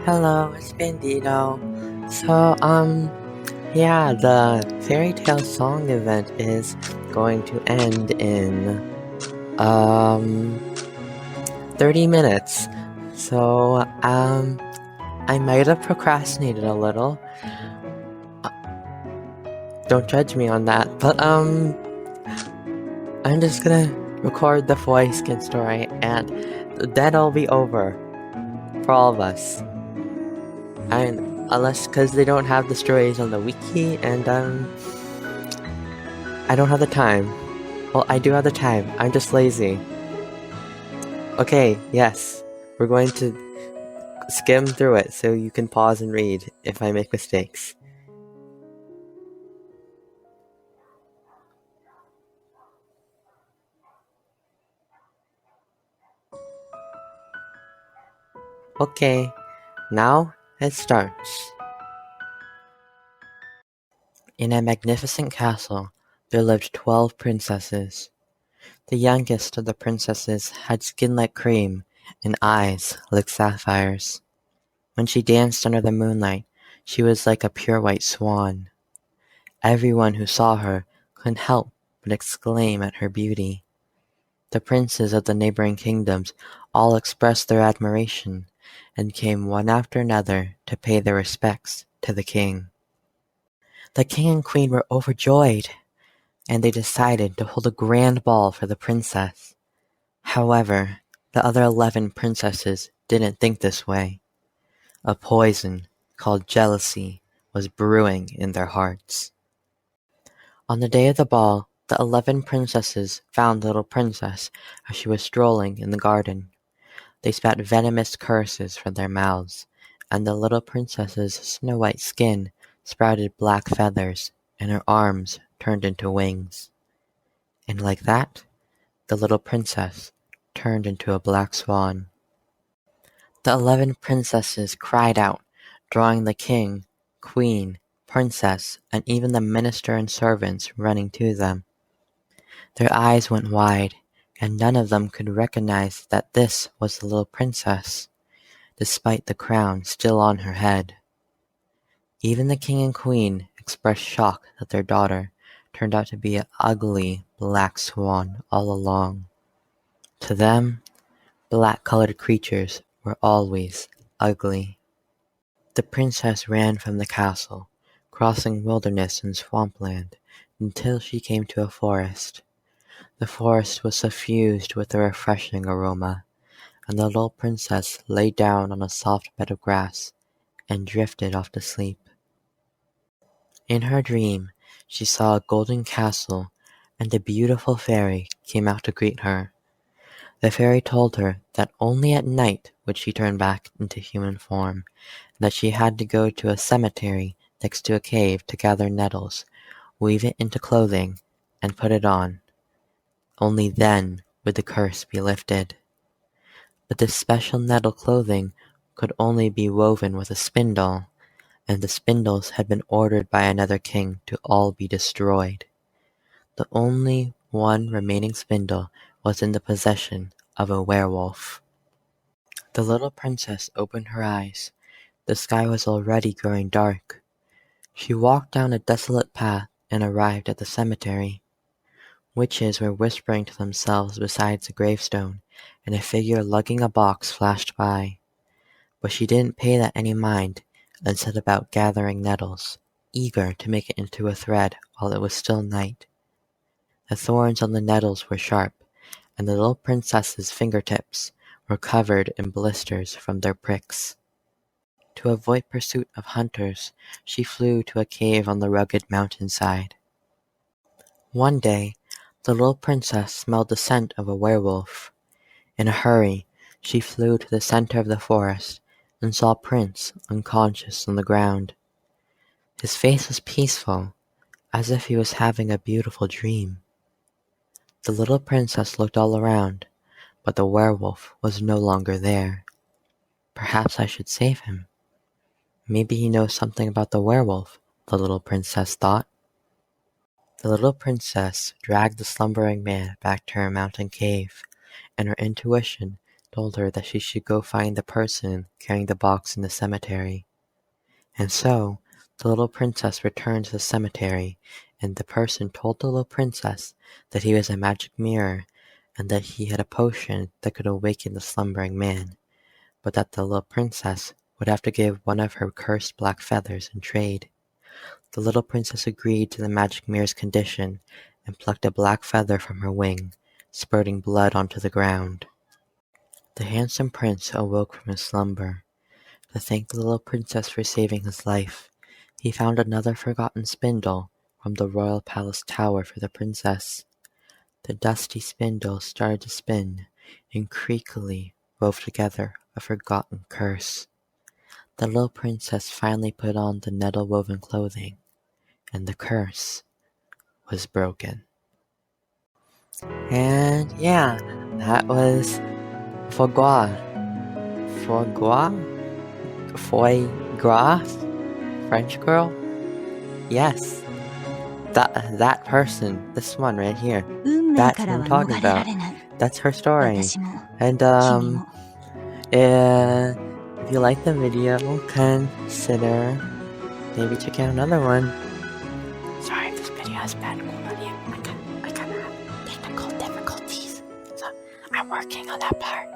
Hello, it's Bandito. So, yeah, the fairy tale song event is going to end in, um, 30 minutes. So, I might have procrastinated a little. Uh, Don't judge me on that, but, I'm just gonna record the Foie skin story, and that'll be over for all of us. And because they don't have the stories on the wiki, and, I don't have the time. Well, I do have the time. I'm just lazy. Okay, yes. We're going to skim through it so you can pause and read if I make mistakes. Okay, now it starts. In a magnificent castle, there lived 12 princesses. The youngest of the princesses had skin like cream and eyes like sapphires. When she danced under the moonlight, she was like a pure white swan. Everyone who saw her couldn't help but exclaim at her beauty. The princes of the neighboring kingdoms all expressed their admiration, and came one after another to pay their respects to the king. The king and queen were overjoyed, and they decided to hold a grand ball for the princess. However, the other 11 princesses didn't think this way. A poison called jealousy was brewing in their hearts. On the day of the ball, the 11 princesses found the little princess as she was strolling in the garden. They spat venomous curses from their mouths, and the little princess's snow-white skin sprouted black feathers, and her arms turned into wings. And like that, the little princess turned into a black swan. The 11 princesses cried out, drawing the king, queen, princess, and even the minister and servants running to them. Their eyes went wide, and none of them could recognize that this was the little princess, despite the crown still on her head. Even the king and queen expressed shock that their daughter turned out to be an ugly black swan all along. To them, black-colored creatures were always ugly. The princess ran from the castle, crossing wilderness and swampland, until she came to a forest. The forest was suffused with a refreshing aroma, and the little princess lay down on a soft bed of grass and drifted off to sleep. In her dream, she saw a golden castle, and a beautiful fairy came out to greet her. The fairy told her that only at night would she turn back into human form, and that she had to go to a cemetery next to a cave to gather nettles, weave it into clothing, and put it on. Only then would the curse be lifted. But this special nettle clothing could only be woven with a spindle, and the spindles had been ordered by another king to all be destroyed. The only one remaining spindle was in the possession of a werewolf. The little princess opened her eyes. The sky was already growing dark. She walked down a desolate path and arrived at the cemetery. Witches were whispering to themselves beside the gravestone, and a figure lugging a box flashed by. But she didn't pay that any mind, and set about gathering nettles, eager to make it into a thread while it was still night. The thorns on the nettles were sharp, and the little princess's fingertips were covered in blisters from their pricks. To avoid pursuit of hunters, she flew to a cave on the rugged mountainside. One day, the little princess smelled the scent of a werewolf. In a hurry, she flew to the center of the forest and saw Prince unconscious on the ground. His face was peaceful, as if he was having a beautiful dream. The little princess looked all around, but the werewolf was no longer there. Perhaps I should save him. Maybe he knows something about the werewolf, the little princess thought. The little princess dragged the slumbering man back to her mountain cave, and her intuition told her that she should go find the person carrying the box in the cemetery. And so, the little princess returned to the cemetery, and the person told the little princess that he was a magic mirror, and that he had a potion that could awaken the slumbering man, but that the little princess would have to give one of her cursed black feathers in trade. The little princess agreed to the magic mirror's condition, and plucked a black feather from her wing, spurting blood onto the ground. The handsome prince awoke from his slumber. To thank the little princess for saving his life, he found another forgotten spindle from the royal palace tower for the princess. The dusty spindle started to spin, and creakily wove together a forgotten curse. The little princess finally put on the nettle-woven clothing, and the curse was broken. And yeah, that was Foie Gras. Foie Gras? Foie Gras? French girl? Yes. That person. This one right here. That's what I'm talking about. That's her story. And if you like the video, consider maybe checking out another one. Sorry if this video has bad quality. I kind of have technical difficulties, so I'm working on that part.